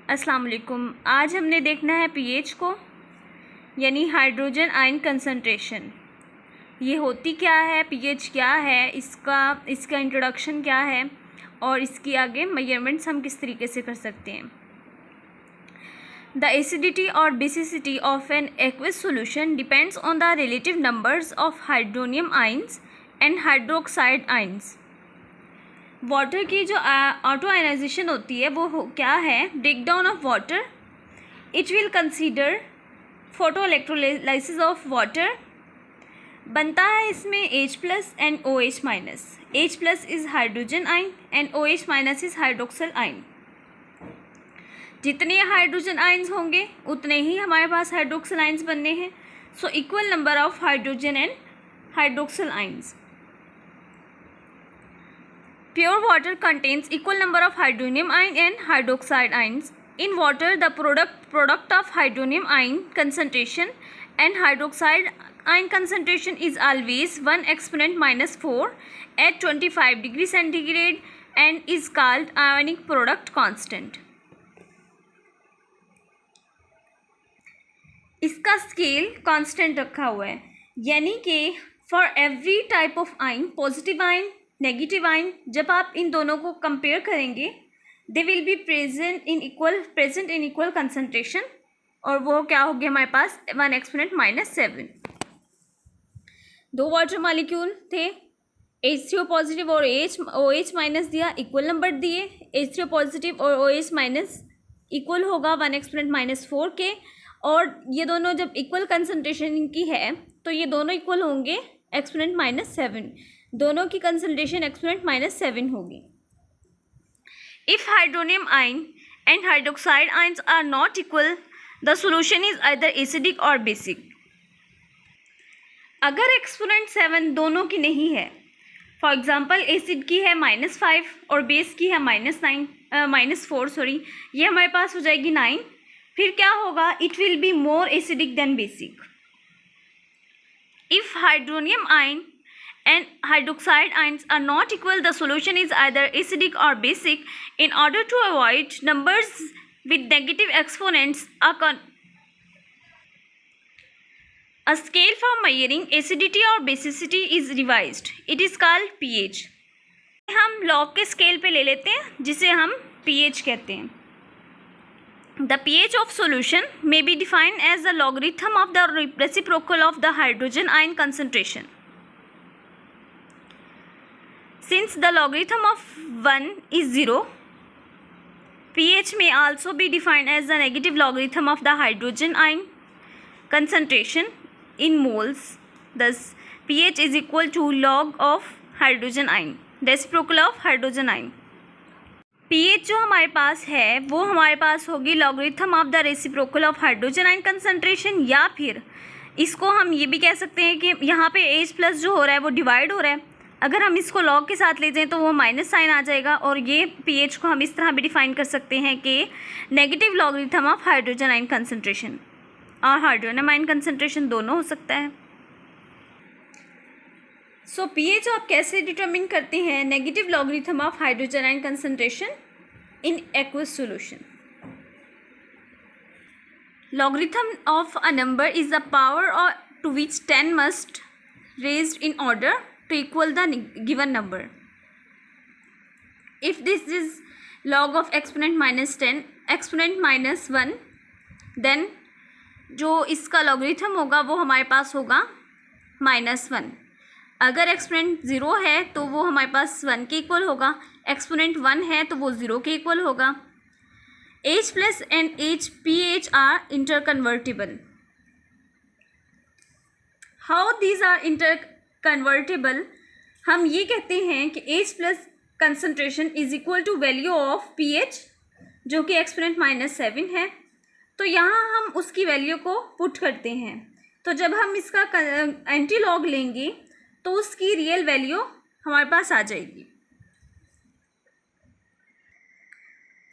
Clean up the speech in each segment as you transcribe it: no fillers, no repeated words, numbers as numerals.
अस्सलाम वालेकुम। आज हमने देखना है पीएच को, यानी हाइड्रोजन आयन कंसंट्रेशन। ये होती क्या है, पीएच क्या है, इसका इंट्रोडक्शन क्या है और इसकी आगे मेजरमेंट्स हम किस तरीके से कर सकते हैं। द एसिडिटी और basicity of an aqueous solution depends on the relative numbers of hydronium ions and hydroxide ions. Water की जो ऑटो आयनाइजेशन होती है वो क्या है, break down of water. It will consider photo electrolysis of water. बनता है इसमें H+ and OH-। H+ is hydrogen ion and OH- is hydroxyl ion. जितने हाइड्रोजन आयन्स होंगे उतने ही हमारे पास हाइड्रोक्सिल आयन्स बनने हैं। So equal number of hydrogen and hydroxyl ions. Pure water contains equal number of hydronium ion and hydroxide ions. In water, the product of hydronium ion concentration and hydroxide ion concentration is always 1 exponent -4 at 25 degree centigrade and is called ionic product constant. इसका scale constant रखा हुआ है, यानी कि for every type of ion, positive ion, negative ion, जब आप इन दोनों को कंपेयर करेंगे they will be present in equal concentration, और वो क्या हो गया हमारे पास 1 एक्सपोनेंट -7। दो वाटर मॉलिक्यूल थे, H3O पॉजिटिव और OH- दिया, इक्वल नंबर दिए। H3O पॉजिटिव और OH- इक्वल होगा 1 एक्सपोनेंट -4 के, और ये दोनों जब इक्वल कंसंट्रेशन इनकी है तो ये दोनों इक्वल होंगे एक्सपोनेंट -7। दोनों की कंसंट्रेशन एक्सपोनेंट -7 होगी। If hydronium ion and hydroxide ions are not equal, the solution is either acidic or basic. अगर एक्सपोनेंट 7 दोनों की नहीं है, फॉर एग्जांपल एसिड की है -5 और बेस की है -4, ये हमारे पास हो जाएगी 9। फिर क्या होगा, it will be more acidic then basic. If hydronium ion and hydroxide ions are not equal, the solution is either acidic or basic. In order to avoid numbers with negative exponents, a scale for measuring acidity or basicity is devised. It is called pH. हम log के scale पे ले लेते हैं जिसे हम pH कहते हैं। The pH of solution may be defined as the logarithm of the reciprocal of the hydrogen ion concentration. Since the logarithm of 1 is 0, pH may also be defined as the negative logarithm of the hydrogen ion concentration in moles. Thus, pH is equal to log of hydrogen ion, reciprocal of hydrogen ion. pH जो हमारे पास है वो हमारे पास होगी logarithm of the reciprocal of hydrogen ion concentration, या फिर इसको हम ये भी कह सकते हैं कि यहाँ पे H+ जो हो रहा है वो डिवाइड हो रहा है। अगर हम इसको लॉग के साथ ले जाएं तो वो माइनस साइन आ जाएगा, और ये पीएच को हम इस तरह भी डिफाइन कर सकते हैं कि negative logarithm of hydrogen ion concentration और हाइड्रोनियम आयन कंसंट्रेशन दोनों हो सकता है। सो पीएच आप कैसे डिटरमिन करते हैं, negative logarithm of hydrogen ion concentration in aqueous solution. Logarithm of a number is the power to which 10 must raised in order to equal the given number. If this is log of exponent -10 exponent -1, then जो इसका logarithm होगा वो हमारे पास होगा -1। अगर exponent 0 है तो वो हमारे पास 1 के इक्वल होगा, एक्सपोनेंट 1 है तो वो 0 के इक्वल होगा। H+ and pH are interconvertible. How these are convertible, हम ये कहते हैं कि H+ concentration is equal to value of pH जो कि एक्सपोनेंट -7 है। तो यहाँ हम उसकी वैल्यू को पुट करते हैं, तो जब हम इसका एंटी लॉग लेंगे तो उसकी रियल वैल्यू हमारे पास आ जाएगी।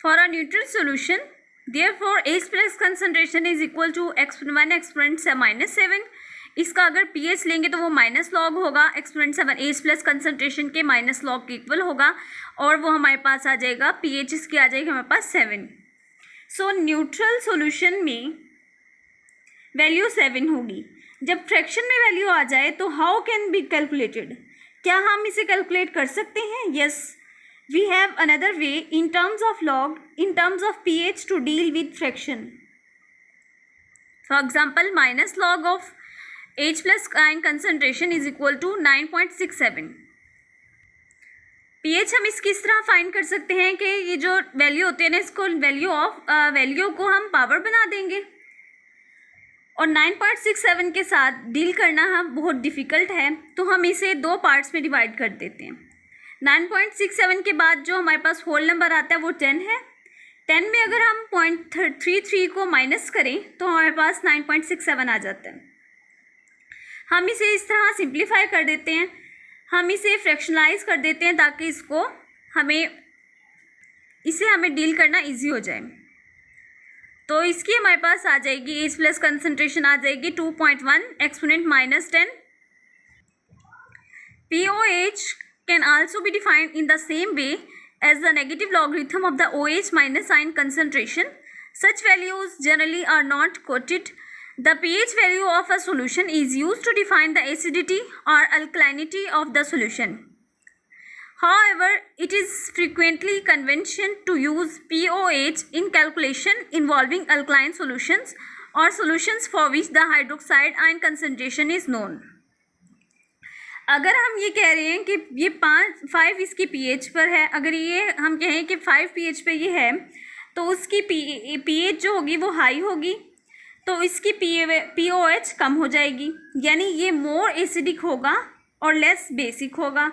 For a neutral solution therefore H+ concentration is equal to 1 exponent -7। इसका अगर pH लेंगे तो वो माइनस लॉग होगा एक्सपोनेंट 7 H+ कंसंट्रेशन के माइनस लॉग के इक्वल होगा, और वो हमारे पास आ जाएगा pH इसकी आ जाएगी हमारे पास 7। सो न्यूट्रल सॉल्यूशन में वैल्यू 7 होगी। जब फ्रैक्शन में वैल्यू आ जाए तो हाउ कैन बी कैलकुलेटेड, क्या हम इसे कैलकुलेट कर सकते हैं? Yes, we have another way in terms of log, in terms of pH to deal with fraction. For example, minus log of H plus ion concentration is equal to 9.67। pH हम इसकी इस तरह find कर सकते हैं कि ये जो वैल्यू होती है ना, इसको वैल्यू को हम पावर बना देंगे, और 9.67 के साथ डील करना हम बहुत डिफ़िकल्ट है, तो हम इसे 2 पार्ट्स में डिवाइड कर देते हैं। 9.67 के बाद जो हमारे पास होल नंबर आता है वो 10 है। 10 में अगर हम 0.33 को माइनस करें तो हमारे पास 9.67 आ जाता है। हम इसे इस तरह सिंप्लीफाई कर देते हैं, हम इसे फ्रैक्शनलाइज कर देते हैं ताकि हमें डील करना इजी हो जाए। तो इसकी हमारे पास आ जाएगी H प्लस कंसनट्रेशन आ जाएगी 2.1 exponent -10। POH can also be defined in the same way as the negative logarithm of the OH minus ion concentration. Such values generally are not quoted. The pH value of a solution is used to define the acidity or alkalinity of the solution. However, it is frequently convention to use POH in calculation involving alkaline solutions or solutions for which the hydroxide ion concentration is known. अगर हम ये कह रहे हैं कि ये 5 इसकी pH पर है, अगर ये हम कहें कि 5 pH पे ये है, तो उसकी pH जो होगी वो हाई होगी, तो इसकी POH कम हो जाएगी, यानी ये मोर एसिडिक होगा और लेस बेसिक होगा।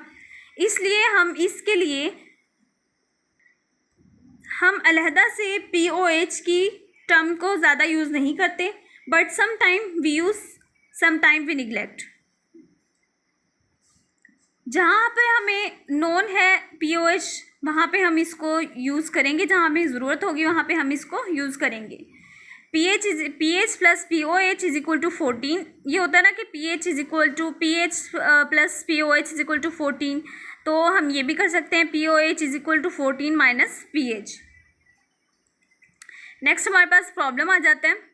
इसलिए हम इसके लिए हम अलहदा से POH की टर्म को ज़्यादा यूज़ नहीं करते, but sometime we use, sometime we neglect. जहाँ पे हमें नोन है POH वहाँ पे हम इसको यूज़ करेंगे, जहाँ हमें ज़रूरत होगी वहाँ पे हम इसको यूज़ करेंगे। pH plus POH is equal to 14। ये होता है ना कि pH is equal to pH plus POH is equal to 14, तो हम ये भी कर सकते हैं POH is equal to 14 minus pH। Next हमारे पास प्रॉब्लम आ जाता है,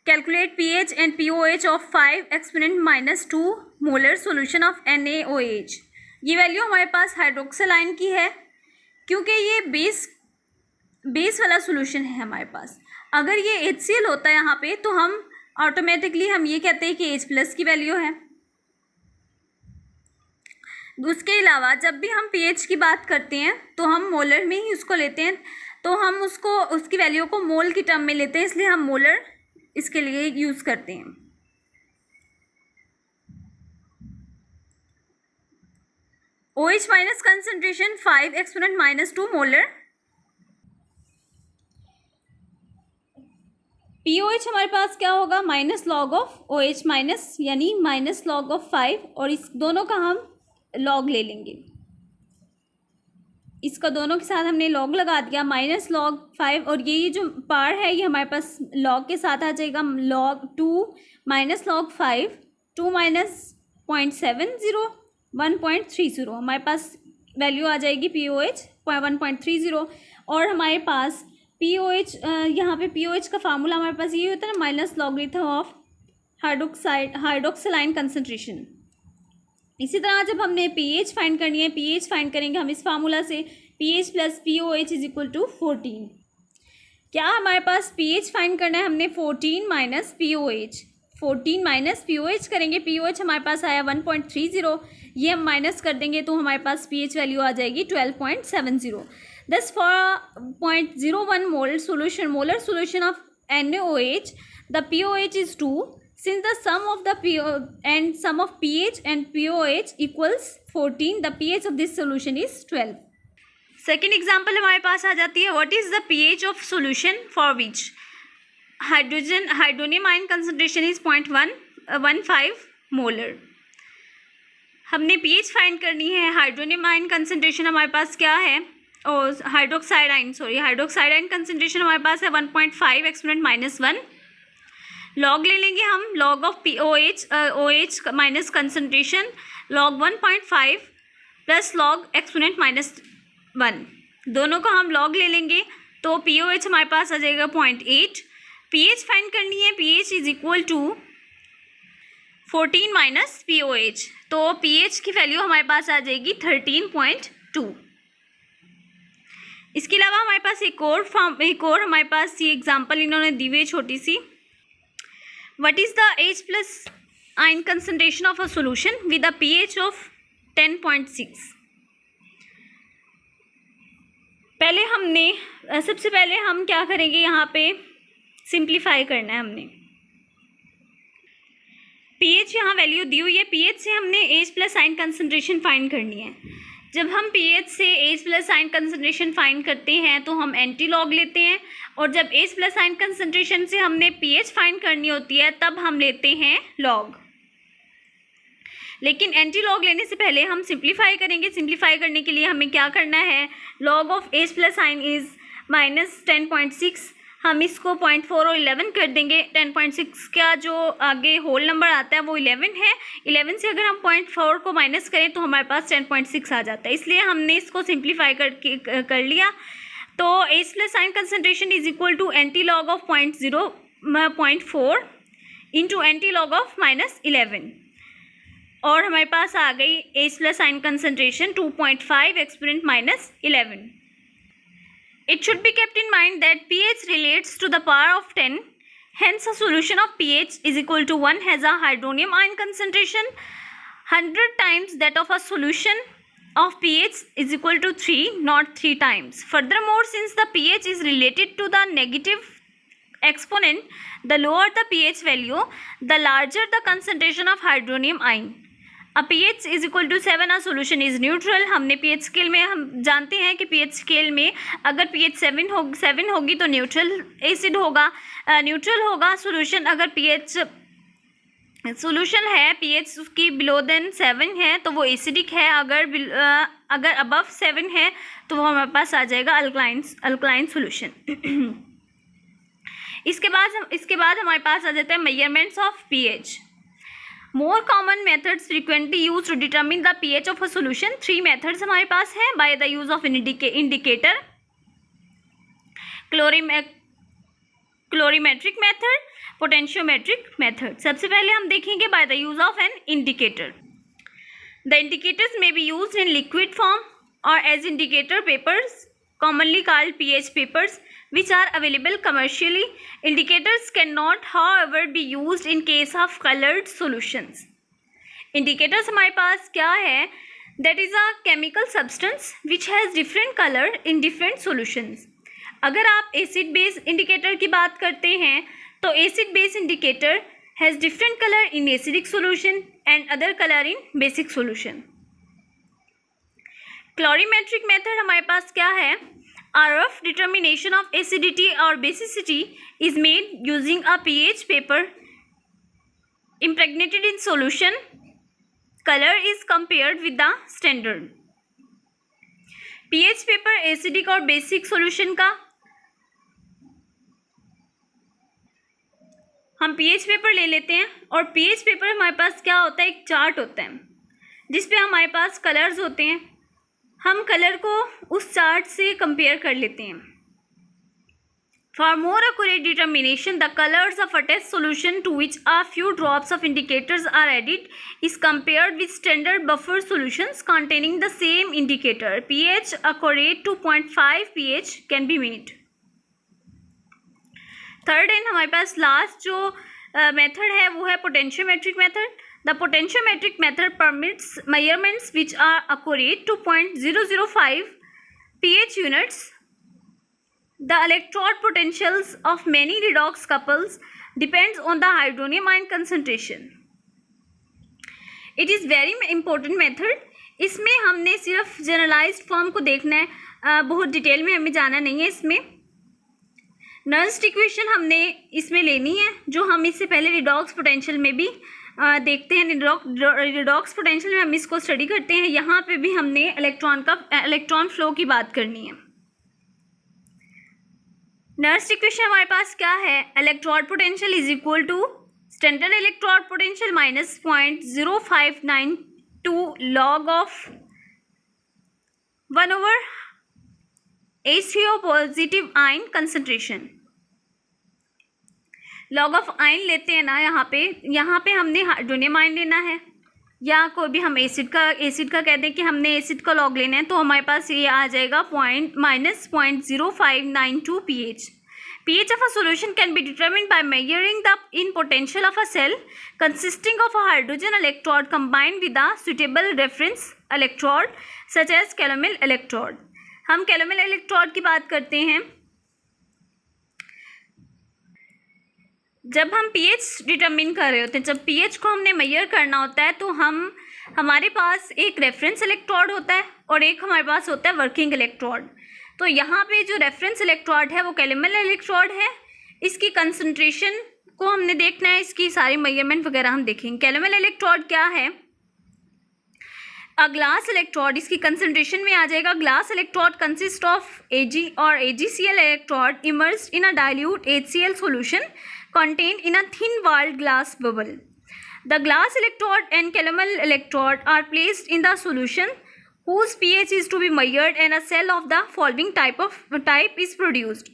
calculate pH and POH of 5 exponent -2 molar solution of NaOH। ये वैल्यू हमारे पास हाइड्रोक्सिल आयन की है, क्योंकि ये बेस वाला सॉल्यूशन है हमारे पास। अगर ये HCl होता है यहाँ पे तो हम ऑटोमेटिकली हम ये कहते हैं कि H प्लस की वैल्यू है। उसके अलावा जब भी हम pH की बात करते हैं तो हम मोलर में ही उसको लेते हैं, तो हम उसकी वैल्यू को मोल की टर्म में लेते हैं, इसलिए हम मोलर इसके लिए यूज़ करते हैं। OH minus concentration 5 exponent -2 molar. POH हमारे पास क्या होगा, minus log of OH minus, यानी माइनस लॉग ऑफ 5, और इस दोनों का हम लॉग ले लेंगे। इसका दोनों के साथ हमने लॉग लगा दिया, माइनस लॉग 5, और ये जो पार है ये हमारे पास लॉग के साथ आ जाएगा। लॉग 2 माइनस लॉग 5, 2 माइनस 0.70 1.30, हमारे पास वैल्यू आ जाएगी POH 1.30। और हमारे पास POH, यहाँ पे POH का फार्मूला हमारे पास ये होता है ना, minus logarithm of hydroxyl ion concentration. इसी तरह जब हमने pH फाइंड करनी है, pH फाइंड करेंगे हम इस फार्मूला से, pH plus POH is equal to 14। क्या हमारे पास pH फाइंड करना है, हमने 14 माइनस POH करेंगे। POH हमारे पास आया 1.30, ये हम माइनस कर देंगे तो हमारे पास pH वैल्यू आ जाएगी 12.70। Thus for 0.01 molar solution of NaOH, the POH is 2. Since the sum of pH and POH equals 14, the pH of this solution is 12. Second example हमारे पास आ जाती है, what is the pH of solution for which hydronium ion concentration is 0.15 molar. हमने pH find करनी है, hydronium ion concentration हमारे पास क्या है, और हाइड्रोक्साइड आयन कंसनट्रेशन हमारे पास है 1.5 एक्सपोनेंट -1। लॉग ले लेंगे हम, log of OH minus concentration, log 1.5 plus log exponent -1। दोनों का हम लॉग ले लेंगे तो POH हमारे पास आ जाएगा 0.8। pH फाइंड करनी है, pH is equal to 14 minus POH, तो pH की वैल्यू हमारे पास आ जाएगी 13.2। इसके अलावा हमारे पास एक और हमारे पास ये एग्जांपल इन्होंने दी हुई है छोटी सी। What is the H plus ion concentration of a solution with a pH of 10.6। सबसे पहले हम क्या करेंगे, यहाँ पे सिंप्लीफाई करना है हमने। pH यहाँ वैल्यू दी हुई है, pH से हमने H plus ion concentration find करनी है। जब हम pH से H plus ion concentration find करते हैं तो हम एंटी लॉग लेते हैं, और जब H प्लस आयन कंसंट्रेशन से हमने pH फाइंड करनी होती है तब हम लेते हैं लॉग। लेकिन एंटी लॉग लेने से पहले हम सिंप्लीफाई करेंगे। सिंप्लीफाई करने के लिए हमें क्या करना है, log of H plus ion is minus 10.6, हम इसको 0.4 और 11 कर देंगे। 10.6 का जो आगे होल नंबर आता है वो 11 है। 11 से अगर हम 0.4 को माइनस करें तो हमारे पास 10.6 आ जाता है, इसलिए हमने इसको सिंप्लीफाई कर लिया। तो H plus ion concentration is equal to anti log of 0.4 into anti log of -11, और हमारे पास आ गई H plus ion concentration 2.5 exponent -11। It should be kept in mind that pH relates to the power of 10. Hence, a solution of pH is equal to 1 has a hydronium ion concentration 100 times that of a solution of pH is equal to 3, not 3 times. Furthermore, since the pH is related to the negative exponent, the lower the pH value, the larger the concentration of hydronium ion. A pH is equal to 7, a solution is neutral. हमने pH scale में हम जानते हैं कि pH scale में अगर pH 7 होगी तो न्यूट्रल एसिड होगा, न्यूट्रल होगा सोल्यूशन। अगर pH सोल्यूशन है pH उसकी बिलो देन 7 है तो वो एसिडिक है, अगर अबव 7 है तो वो हमारे पास आ जाएगा अल्कलाइन सोल्यूशन। इसके बाद हमारे पास आ जाता है measurements of pH। More common methods frequently used to determine the pH of a solution. 3 methods हमारे पास हैं by the use of an indicator, colorimetric method, potentiometric method. सबसे पहले हम देखेंगे by the use of an indicator. The indicators may be used in liquid form or as indicator papers, commonly called pH papers, which are available commercially. Indicators cannot, however, be used in case of colored solutions. Indicators हमारे पास क्या है? That is a chemical substance which has different color in different solutions. अगर आप acid base indicator की बात करते हैं तो acid base indicator has different color in acidic solution and other color in basic solution. Colorimetric method हमारे पास क्या है? A rough determination of acidity or basicity is made using a pH paper impregnated in solution. Color is compared with the standard. pH paper acidic और basic solution का हम pH paper ले लेते हैं, और pH पेपर हमारे पास क्या होता है, एक चार्ट होता है जिसपे हमारे पास कलर्स होते हैं। हम कलर को उस चार्ट से कंपेयर कर लेते हैं। For more accurate determination, the colors of a test solution to which a few drops of indicators are added is compared with standard buffer solutions containing the same indicator. pH accurate to 0.5 pH can be made. Third and हमारे पास last जो method है वो है potentiometric method. The potentiometric method permits measurements which are accurate to 0.005 pH units. The electrode potentials of many redox couples depends on the hydronium ion concentration. It is very important method. इसमें हमने सिर्फ generalised form को देखना है, बहुत detail में हमें जाना नहीं है। इसमें नर्स्ट इक्वेशन हमने इसमें लेनी है जो हम इससे पहले रिडॉक्स पोटेंशियल में भी देखते हैं। रिडॉक्स पोटेंशियल में हम इसको स्टडी करते हैं। यहाँ पे भी हमने इलेक्ट्रॉन फ्लो की बात करनी है। नर्स्ट इक्वेशन हमारे पास क्या है, electrode potential is equal to standard electrode potential minus 0.0592 log of 1/100 H3O positive ion concentration. Log of ion लेते हैं ना, यहाँ पे हमने हाइड्रोनियम आयन लेना है या कोई भी हम एसिड का कहते हैं कि हमने एसिड का लॉग लेना है, तो हमारे पास ये आ जाएगा -0.0592 pH. pH of a solution can be determined by measuring the in potential of a cell consisting of a hydrogen electrode combined with a suitable reference electrode such as calomel electrode. हम calomel electrode की बात करते हैं। जब हम pH determine कर रहे होते हैं, जब pH को हमने मेजर करना होता है, तो हमारे पास एक रेफरेंस इलेक्ट्रोड होता है और एक हमारे पास होता है वर्किंग इलेक्ट्रोड। तो यहाँ पे जो रेफरेंस इलेक्ट्रोड है वो कैलोमल इलेक्ट्रोड है। इसकी कंसंट्रेशन को हमने देखना है, इसकी सारी मेजरमेंट वगैरह हम देखेंगे। कैलोमल इलेक्ट्रोड क्या है? अ ग्लास इलेक्ट्रोड, इसकी कंसंट्रेशन में आ जाएगा। Glass electrode consist of Ag और AgCl electrode immersed in a dilute HCl solution contained in a thin walled glass bubble. The glass electrode and calomel electrode are placed in the solution whose pH is to be measured and a cell of the following type is produced.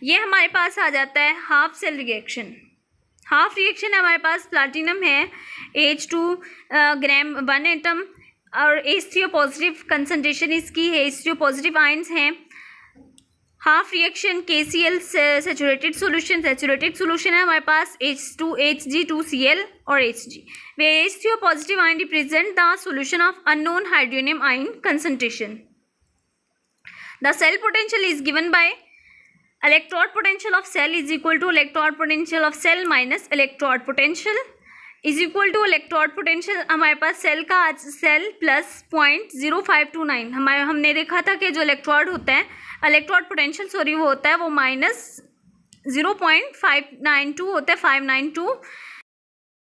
ये हमारे पास आ जाता है half cell reaction. Half reaction हमारे पास platinum है H2 ग्राम 1 atom और H3O पॉजिटिव कंसंट्रेशन इसकी है, H3O पॉजिटिव आयंस हैं। Half reaction KCl saturated solution है हमारे पास H2Hg2Cl और Hg, वे H3O positive ion represent the solution of unknown hydronium ion concentration. The cell potential is given by electrode potential of cell is equal to electrode potential of cell minus electrode potential is equal to electrode potential. हमारे पास cell plus 0.0529, हमने देखा था कि जो electrode होता है, electrode potential वो होता है वो -0.592 होता है, 592